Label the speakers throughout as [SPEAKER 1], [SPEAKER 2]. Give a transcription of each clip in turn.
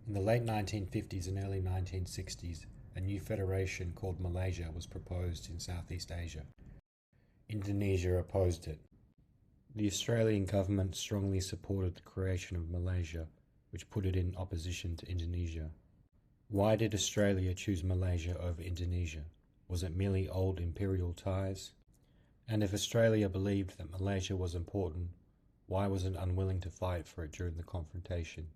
[SPEAKER 1] In the late 1950s and early 1960s, a new federation called Malaysia was proposed in Southeast Asia. Indonesia opposed it. The Australian government strongly supported the creation of Malaysia, which put it in opposition to Indonesia. Why did Australia choose Malaysia over Indonesia? Was it merely old imperial ties? And if Australia believed that Malaysia was important, why was it unwilling to fight for it during the confrontation?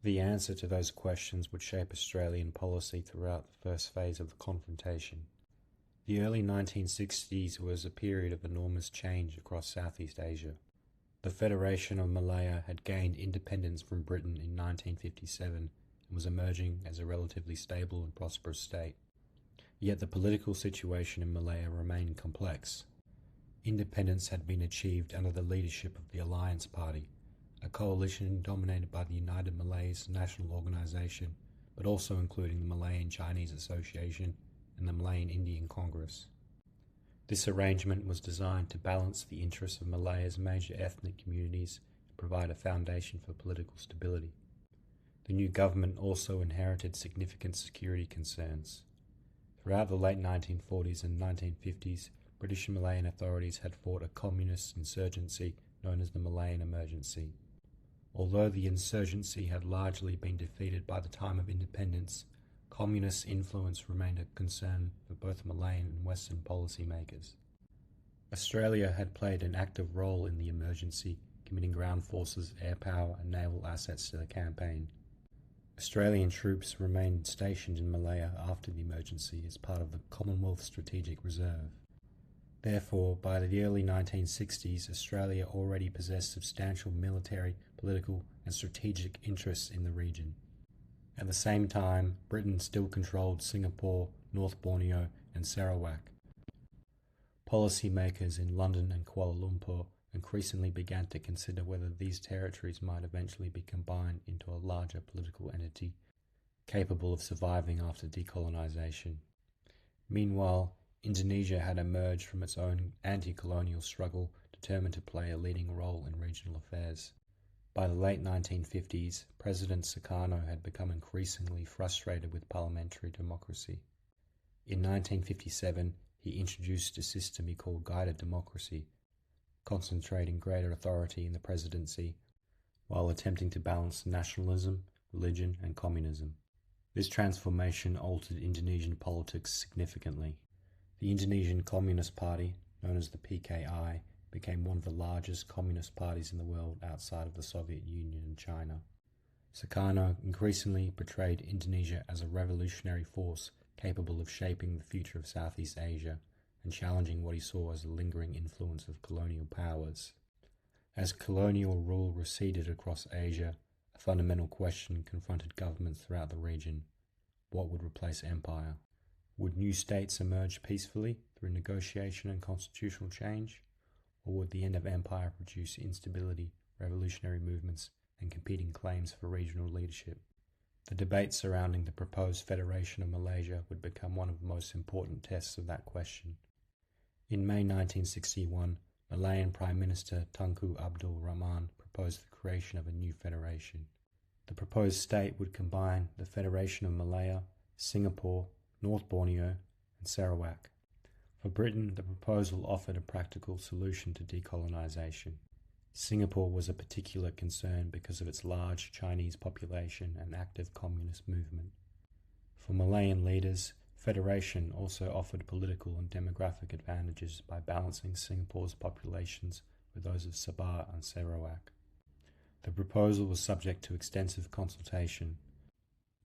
[SPEAKER 1] The answer to those questions would shape Australian policy throughout the first phase of the confrontation. The early 1960s was a period of enormous change across Southeast Asia. The Federation of Malaya had gained independence from Britain in 1957 and was emerging as a relatively stable and prosperous state. Yet the political situation in Malaya remained complex. Independence had been achieved under the leadership of the Alliance Party, a coalition dominated by the United Malays National Organization, but also including the Malayan Chinese Association and the Malayan Indian Congress. This arrangement was designed to balance the interests of Malaya's major ethnic communities and provide a foundation for political stability. The new government also inherited significant security concerns. Throughout the late 1940s and 1950s, British and Malayan authorities had fought a communist insurgency known as the Malayan Emergency. Although the insurgency had largely been defeated by the time of independence, communist influence remained a concern for both Malayan and Western policymakers. Australia had played an active role in the emergency, committing ground forces, air power and naval assets to the campaign. Australian troops remained stationed in Malaya after the emergency as part of the Commonwealth Strategic Reserve. Therefore, by the early 1960s, Australia already possessed substantial military, political and strategic interests in the region. At the same time, Britain still controlled Singapore, North Borneo and Sarawak. Policymakers in London and Kuala Lumpur increasingly began to consider whether these territories might eventually be combined into a larger political entity capable of surviving after decolonisation. Meanwhile, Indonesia had emerged from its own anti-colonial struggle, determined to play a leading role in regional affairs. By the late 1950s, President Sukarno had become increasingly frustrated with parliamentary democracy. In 1957, he introduced a system he called guided democracy, concentrating greater authority in the presidency while attempting to balance nationalism, religion and communism. This transformation altered Indonesian politics significantly. The Indonesian Communist Party, known as the PKI, became one of the largest communist parties in the world outside of the Soviet Union and China. Sukarno increasingly portrayed Indonesia as a revolutionary force capable of shaping the future of Southeast Asia and challenging what he saw as the lingering influence of colonial powers. As colonial rule receded across Asia, a fundamental question confronted governments throughout the region. What would replace empire? Would new states emerge peacefully through negotiation and constitutional change? Or would the end of empire produce instability, revolutionary movements, and competing claims for regional leadership? The debate surrounding the proposed Federation of Malaysia would become one of the most important tests of that question. In May 1961, Malayan Prime Minister Tunku Abdul Rahman proposed the creation of a new federation. The proposed state would combine the Federation of Malaya, Singapore, North Borneo and Sarawak. For Britain, the proposal offered a practical solution to decolonisation. Singapore was a particular concern because of its large Chinese population and active communist movement. For Malayan leaders, federation also offered political and demographic advantages by balancing Singapore's populations with those of Sabah and Sarawak. The proposal was subject to extensive consultation.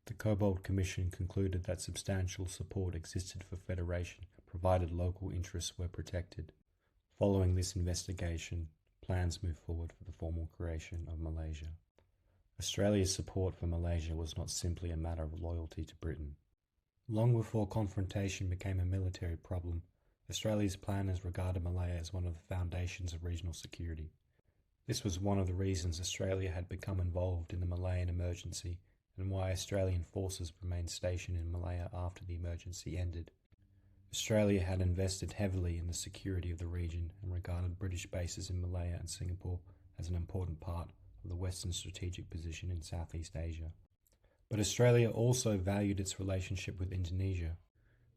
[SPEAKER 1] The Cobbold Commission concluded that substantial support existed for federation provided local interests were protected. Following this investigation, plans moved forward for the formal creation of Malaysia. Australia's support for Malaysia was not simply a matter of loyalty to Britain. Long before confrontation became a military problem, Australia's planners regarded Malaya as one of the foundations of regional security. This was one of the reasons Australia had become involved in the Malayan emergency and why Australian forces remained stationed in Malaya after the emergency ended. Australia had invested heavily in the security of the region and regarded British bases in Malaya and Singapore as an important part of the Western strategic position in Southeast Asia. But Australia also valued its relationship with Indonesia.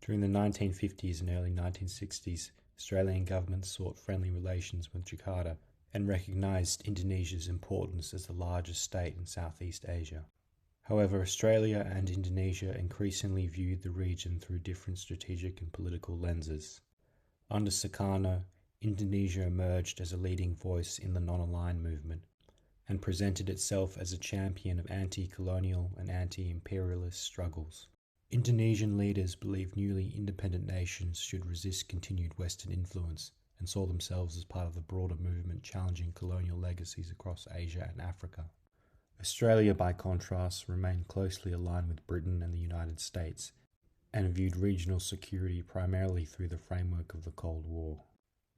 [SPEAKER 1] During the 1950s and early 1960s, Australian governments sought friendly relations with Jakarta and recognised Indonesia's importance as the largest state in Southeast Asia. However, Australia and Indonesia increasingly viewed the region through different strategic and political lenses. Under Sukarno, Indonesia emerged as a leading voice in the non-aligned movement and presented itself as a champion of anti-colonial and anti-imperialist struggles. Indonesian leaders believed newly independent nations should resist continued Western influence and saw themselves as part of the broader movement challenging colonial legacies across Asia and Africa. Australia, by contrast, remained closely aligned with Britain and the United States and viewed regional security primarily through the framework of the Cold War.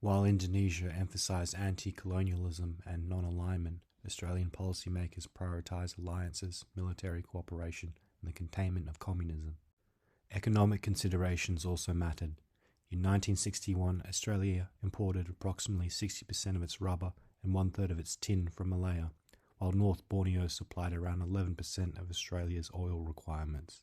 [SPEAKER 1] While Indonesia emphasised anti-colonialism and non-alignment, Australian policymakers prioritised alliances, military cooperation, and the containment of communism. Economic considerations also mattered. In 1961, Australia imported approximately 60% of its rubber and one-third of its tin from Malaya, while North Borneo supplied around 11% of Australia's oil requirements.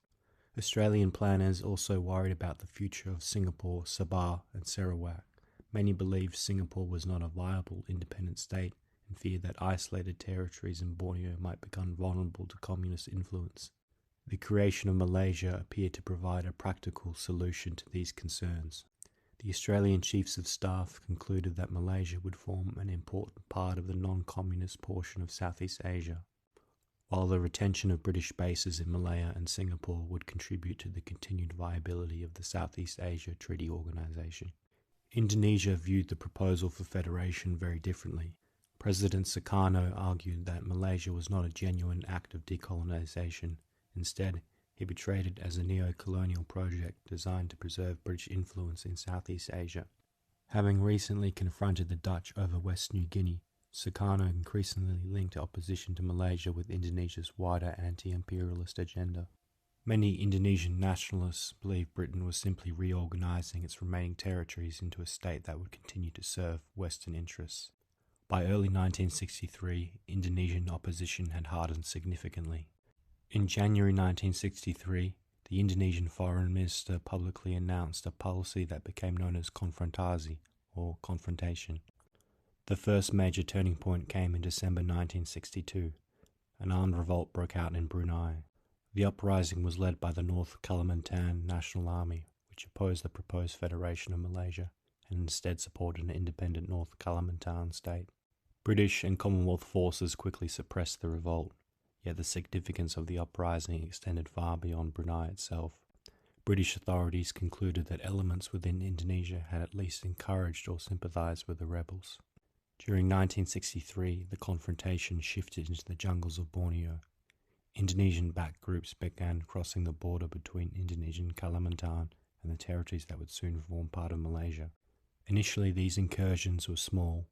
[SPEAKER 1] Australian planners also worried about the future of Singapore, Sabah, and Sarawak. Many believed Singapore was not a viable independent state and feared that isolated territories in Borneo might become vulnerable to communist influence. The creation of Malaysia appeared to provide a practical solution to these concerns. The Australian Chiefs of Staff concluded that Malaysia would form an important part of the non-communist portion of Southeast Asia, while the retention of British bases in Malaya and Singapore would contribute to the continued viability of the Southeast Asia Treaty Organisation. Indonesia viewed the proposal for federation very differently. President Sukarno argued that Malaysia was not a genuine act of decolonisation. Instead, he portrayed it as a neo-colonial project designed to preserve British influence in Southeast Asia. Having recently confronted the Dutch over West New Guinea, Sukarno increasingly linked opposition to Malaysia with Indonesia's wider anti-imperialist agenda. Many Indonesian nationalists believed Britain was simply reorganising its remaining territories into a state that would continue to serve Western interests. By early 1963, Indonesian opposition had hardened significantly. In January 1963, the Indonesian Foreign Minister publicly announced a policy that became known as Konfrontasi, or confrontation. The first major turning point came in December 1962. An armed revolt broke out in Brunei. The uprising was led by the North Kalimantan National Army, which opposed the proposed federation of Malaysia and instead supported an independent North Kalimantan state. British and Commonwealth forces quickly suppressed the revolt. Yet the significance of the uprising extended far beyond Brunei itself. British authorities concluded that elements within Indonesia had at least encouraged or sympathised with the rebels. During 1963, the confrontation shifted into the jungles of Borneo. Indonesian-backed groups began crossing the border between Indonesian Kalimantan and the territories that would soon form part of Malaysia. Initially, these incursions were small.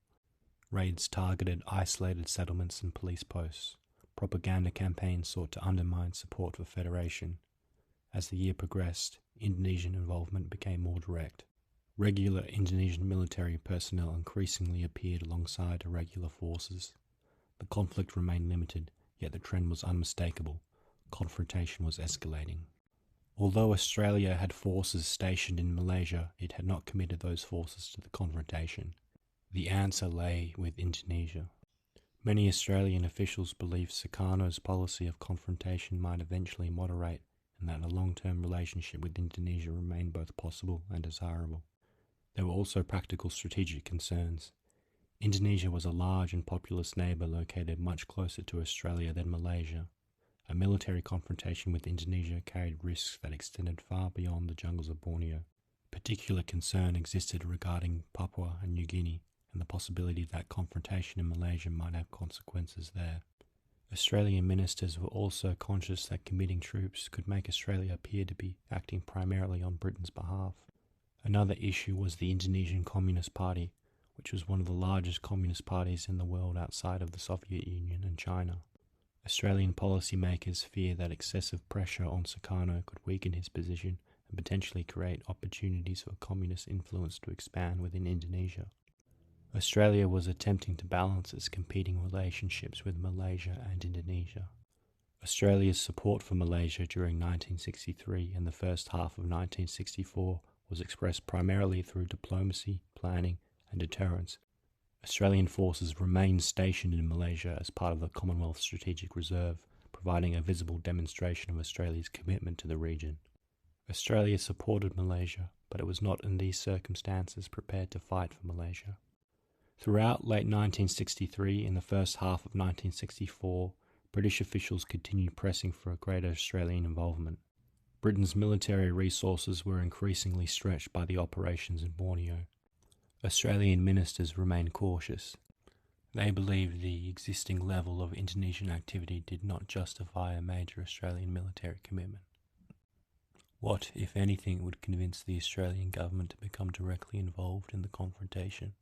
[SPEAKER 1] Raids targeted isolated settlements and police posts. Propaganda campaigns sought to undermine support for federation. As the year progressed, Indonesian involvement became more direct. Regular Indonesian military personnel increasingly appeared alongside irregular forces. The conflict remained limited, yet the trend was unmistakable. Confrontation was escalating. Although Australia had forces stationed in Malaysia, it had not committed those forces to the confrontation. The answer lay with Indonesia. Many Australian officials believed Sukarno's policy of confrontation might eventually moderate and that a long-term relationship with Indonesia remained both possible and desirable. There were also practical strategic concerns. Indonesia was a large and populous neighbour located much closer to Australia than Malaysia. A military confrontation with Indonesia carried risks that extended far beyond the jungles of Borneo. Particular concern existed regarding Papua and New Guinea, and the possibility that confrontation in Malaysia might have consequences there. Australian ministers were also conscious that committing troops could make Australia appear to be acting primarily on Britain's behalf. Another issue was the Indonesian Communist Party, which was one of the largest communist parties in the world outside of the Soviet Union and China. Australian policymakers feared that excessive pressure on Sukarno could weaken his position and potentially create opportunities for communist influence to expand within Indonesia. Australia was attempting to balance its competing relationships with Malaysia and Indonesia. Australia's support for Malaysia during 1963 and the first half of 1964 was expressed primarily through diplomacy, planning, and deterrence. Australian forces remained stationed in Malaysia as part of the Commonwealth Strategic Reserve, providing a visible demonstration of Australia's commitment to the region. Australia supported Malaysia, but it was not in these circumstances prepared to fight for Malaysia. Throughout late 1963 and the first half of 1964, British officials continued pressing for a greater Australian involvement. Britain's military resources were increasingly stretched by the operations in Borneo. Australian ministers remained cautious. They believed the existing level of Indonesian activity did not justify a major Australian military commitment. What, if anything, would convince the Australian government to become directly involved in the confrontation?